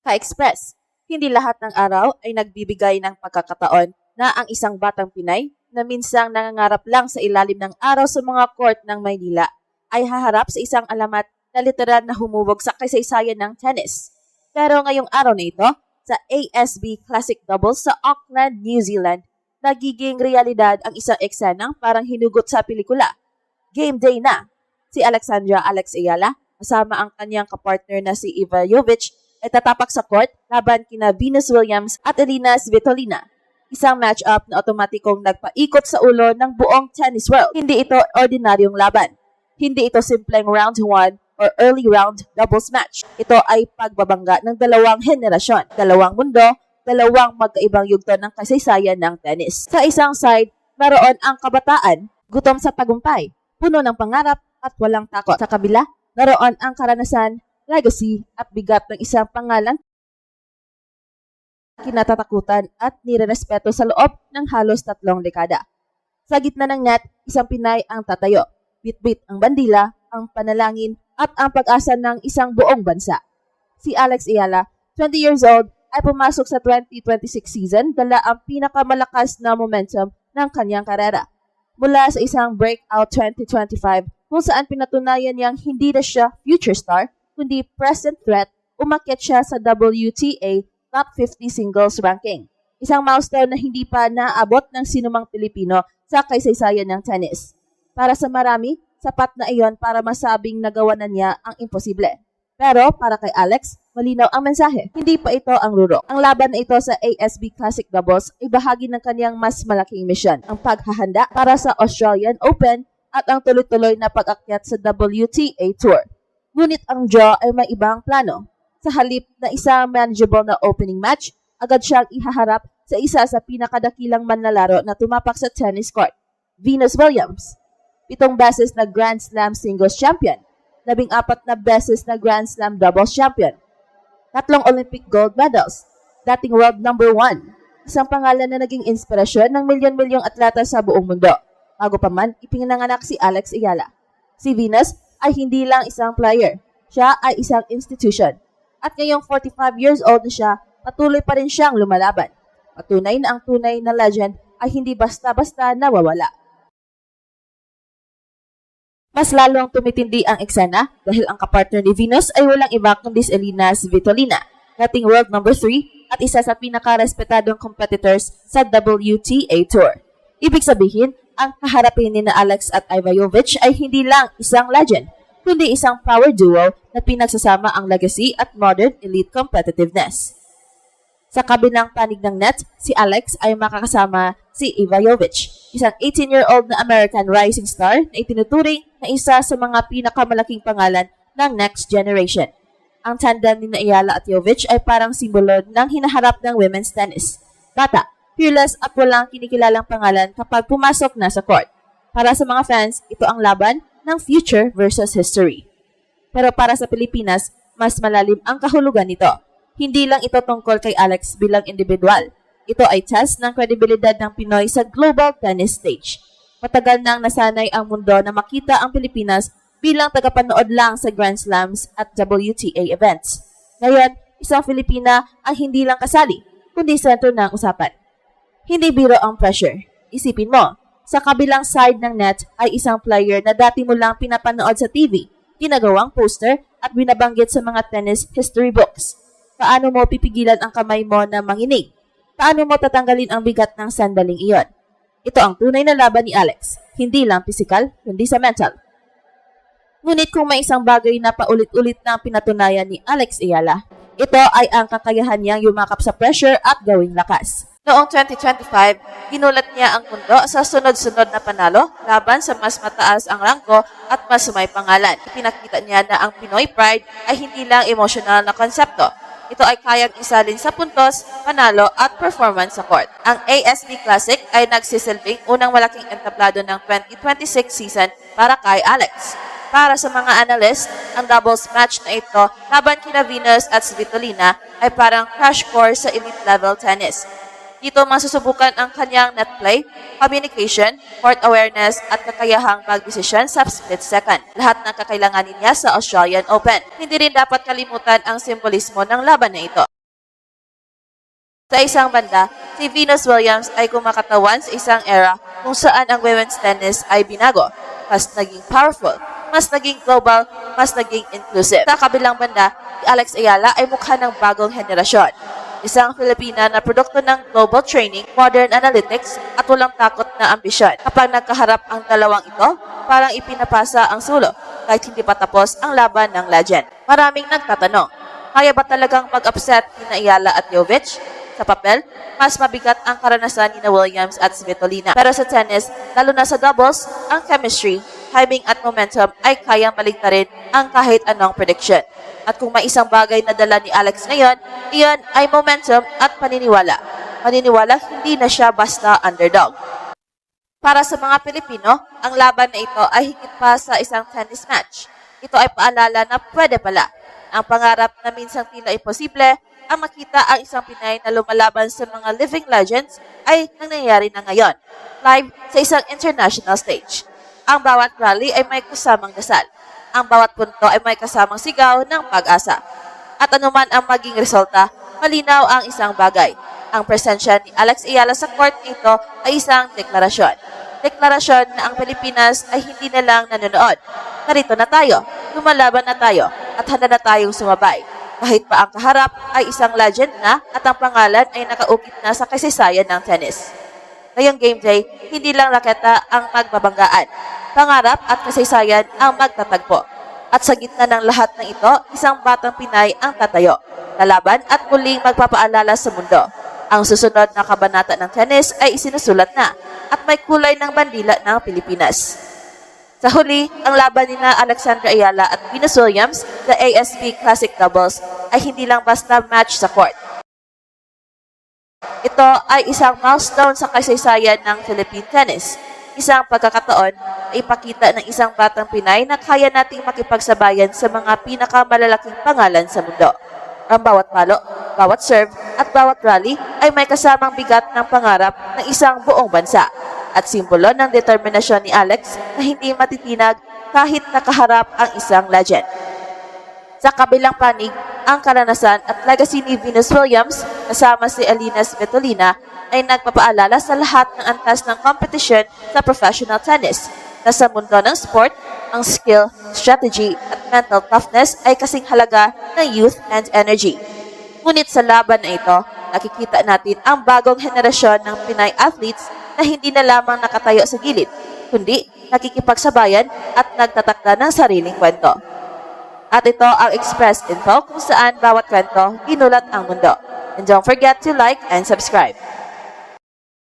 Ka-Express, hindi lahat ng araw ay nagbibigay ng pagkakataon na ang isang batang Pinay na minsang nangangarap lang sa ilalim ng araw sa mga court ng Maynila ay haharap sa isang alamat na literal na humubog sa kasaysayan ng tennis. Pero ngayong araw na ito, sa ASB Classic Doubles sa Auckland, New Zealand, nagiging realidad ang isang eksenang parang hinugot sa pelikula. Game day na! Si Alexandra Alex Ayala, kasama ang kanyang kapartner na si Iva Jovic, ay tatapak sa court laban kina Venus Williams at Elina Svitolina. Isang match-up na otomatikong nagpaikot sa ulo ng buong tennis world. Hindi ito ordinaryong laban. Hindi ito simpleng round 1 or early round doubles match. Ito ay pagbabangga ng dalawang henerasyon, dalawang mundo, dalawang magkaibang yugto ng kasaysayan ng tennis. Sa isang side, naroon ang kabataan, gutom sa tagumpay, puno ng pangarap at walang takot. Sa kabila, naroon ang karanasan, legacy at bigat ng isang pangalan kinatatakutan at nirerespeto sa loob ng halos 3 dekada. Sa gitna ng net, isang Pinay ang tatayo. Bit-bit ang bandila, ang panalangin at ang pag-asa ng isang buong bansa. Si Alex Ayala, 20 years old, ay pumasok sa 2026 season dala ang pinakamalakas na momentum ng kanyang karera. Mula sa isang breakout 2025 kung saan pinatunayan niyang hindi na siya future star, kundi present threat, umakyat siya sa WTA Top 50 Singles Ranking. Isang milestone na hindi pa naabot ng sinumang Pilipino sa kasaysayan ng tennis. Para sa marami, sapat na iyon para masabing nagawa na niya ang imposible. Pero para kay Alex, malinaw ang mensahe. Hindi pa ito ang ruro. Ang laban na ito sa ASB Classic Doubles ay bahagi ng kanyang mas malaking misyon, ang paghahanda para sa Australian Open at ang tuloy-tuloy na pag-akyat sa WTA Tour. Ngunit ang draw ay may ibang plano. Sa halip na isang manageable na opening match, agad siyang ihaharap sa isa sa pinakadakilang manlalaro na tumapak sa tennis court, Venus Williams. 7 beses na Grand Slam singles champion, 14 na beses na Grand Slam doubles champion, 3 Olympic gold medals, dating world number 1, isang pangalan na naging inspirasyon ng milyon-milyong atleta sa buong mundo. Bago pa man, ipinanganak si Alex Ayala. Si Venus ay hindi lang isang player, siya ay isang institution. At ngayong 45 years old na siya, patuloy pa rin siyang lumalaban. Patunay na ang tunay na legend ay hindi basta-basta nawawala. Mas lalong tumitindi ang eksena dahil ang kapartner ni Venus ay walang iba kundi si Elina Svitolina, dating world number 3 at isa sa pinaka-respetadong competitors sa WTA Tour. Ibig sabihin, ang kaharapin ni na Alex at Iva Jovic ay hindi lang isang legend, kundi isang power duo na pinagsasama ang legacy at modern elite competitiveness. Sa kabilang panig ng net, si Alex ay makakasama si Iva Jovic, isang 18-year-old na American rising star na itinuturing na isa sa mga pinakamalaking pangalan ng next generation. Ang tandem ni Ayala at Jovic ay parang simbolo ng hinaharap ng women's tennis. Bata, fearless at walang kinikilalang pangalan kapag pumasok na sa court. Para sa mga fans, ito ang laban ng future versus history. Pero para sa Pilipinas, mas malalim ang kahulugan nito. Hindi lang ito tungkol kay Alex bilang individual. Ito ay test ng kredibilidad ng Pinoy sa global tennis stage. Matagal nang nasanay ang mundo na makita ang Pilipinas bilang tagapanood lang sa Grand Slams at WTA events. Ngayon, isang Filipina ang hindi lang kasali, kundi sentro ng usapan. Hindi biro ang pressure. Isipin mo, sa kabilang side ng net ay isang player na dati mo lang pinapanood sa TV, ginagawang poster at binabanggit sa mga tennis history books. Paano mo pipigilan ang kamay mo na manginig? Paano mo tatanggalin ang bigat ng sandaling iyon? Ito ang tunay na laban ni Alex, hindi lang physical, kundi sa mental. Ngunit kung may isang bagay na paulit-ulit na pinatunayan ni Alex Ayala, ito ay ang kakayahan niyang yumakap sa pressure at gawing lakas. Noong 2025, ginulat niya ang mundo sa sunod-sunod na panalo laban sa mas mataas ang rangko at mas may pangalan. Pinakita niya na ang Pinoy pride ay hindi lang emotional na konsepto. Ito ay kayang isalin sa puntos, panalo at performance sa court. Ang ASB Classic ay nagsisilbing unang malaking entablado ng 2026 season para kay Alex. Para sa mga analyst, ang doubles match na ito laban kina Venus at Svitolina ay parang crash course sa elite level tennis. Dito masusubukan ang kanyang net play, communication, court awareness at kakayahang magdesisyon sa split second. Lahat ng kakailanganin niya sa Australian Open. Hindi rin dapat kalimutan ang simbolismo ng laban na ito. Sa isang banda, si Venus Williams ay kumakatawan sa isang era kung saan ang women's tennis ay binago, mas naging powerful, mas naging global, mas naging inclusive. Sa kabilang banda, si Alex Ayala ay mukha ng bagong henerasyon. Isang Filipina na produkto ng global training, modern analytics, at walang takot na ambisyon. Kapag nagkaharap ang dalawang ito, parang ipinapasa ang sulo kahit hindi pa tapos ang laban ng legend. Maraming nagtatanong, kaya ba talagang mag-upset ni Ayala at Jovic? Sa papel, mas mabigat ang karanasan ni Williams at Svitolina. Pero sa tennis, lalo na sa doubles, ang chemistry, timing at momentum ay kayang baligtarin ang kahit anong prediction. At kung may isang bagay na dala ni Alex ngayon, iyon ay momentum at paniniwala. Paniniwala hindi na siya basta underdog. Para sa mga Pilipino, ang laban na ito ay higit pa sa isang tennis match. Ito ay paalala na pwede pala. Ang pangarap na minsang tila imposible, ang makita ang isang Pinay na lumalaban sa mga living legends ay nangyayari na ngayon, live sa isang international stage. Ang bawat rally ay may kasamang dasal. Ang bawat punto ay may kasamang sigaw ng pag-asa. At anuman ang maging resulta, malinaw ang isang bagay. Ang presensya ni Alex Ayala sa court nito ay isang deklarasyon. Deklarasyon na ang Pilipinas ay hindi na lang nanonood. Narito na tayo, lumalaban na tayo, at handa na tayong sumabay. Kahit pa ang kaharap ay isang legend na at ang pangalan ay nakaukit na sa kasaysayan ng tennis. Ngayong game day, hindi lang raketa ang magbabanggaan. Pangarap at kasaysayan ang magtatagpo. At sa gitna ng lahat ng ito, isang batang Pinay ang tatayo, lalaban at muling magpapaalala sa mundo. Ang susunod na kabanata ng tennis ay isinusulat na at may kulay ng bandila ng Pilipinas. Sa huli, ang laban ni Alexandra Ayala at Venus Williams, the ASP Classic Doubles, ay hindi lang basta match sa court. Ito ay isang milestone sa kasaysayan ng Philippine tennis. Isang pagkakataon ay ipakita ng isang batang Pinay na kaya nating makipagsabayan sa mga pinakamalalaking pangalan sa mundo. Ang bawat palo, bawat serve, at bawat rally ay may kasamang bigat ng pangarap ng isang buong bansa. At simbolo ng determinasyon ni Alex na hindi matitinag kahit nakaharap ang isang legend. Sa kabilang panig, ang karanasan at legacy ni Venus Williams kasama si Alina Svitolina ay nagpapaalala sa lahat ng antas ng kompetisyon sa professional tennis na sa mundo ng sport, ang skill, strategy at mental toughness ay kasing halaga ng youth and energy. Ngunit sa laban na ito, nakikita natin ang bagong henerasyon ng Pinay athletes na hindi na lamang nakatayo sa gilid, kundi nakikipagsabayan at nagtatakda ng sariling kwento. At ito ang Express Info kung saan bawat kwento ginulat ang mundo. And don't forget to like and subscribe.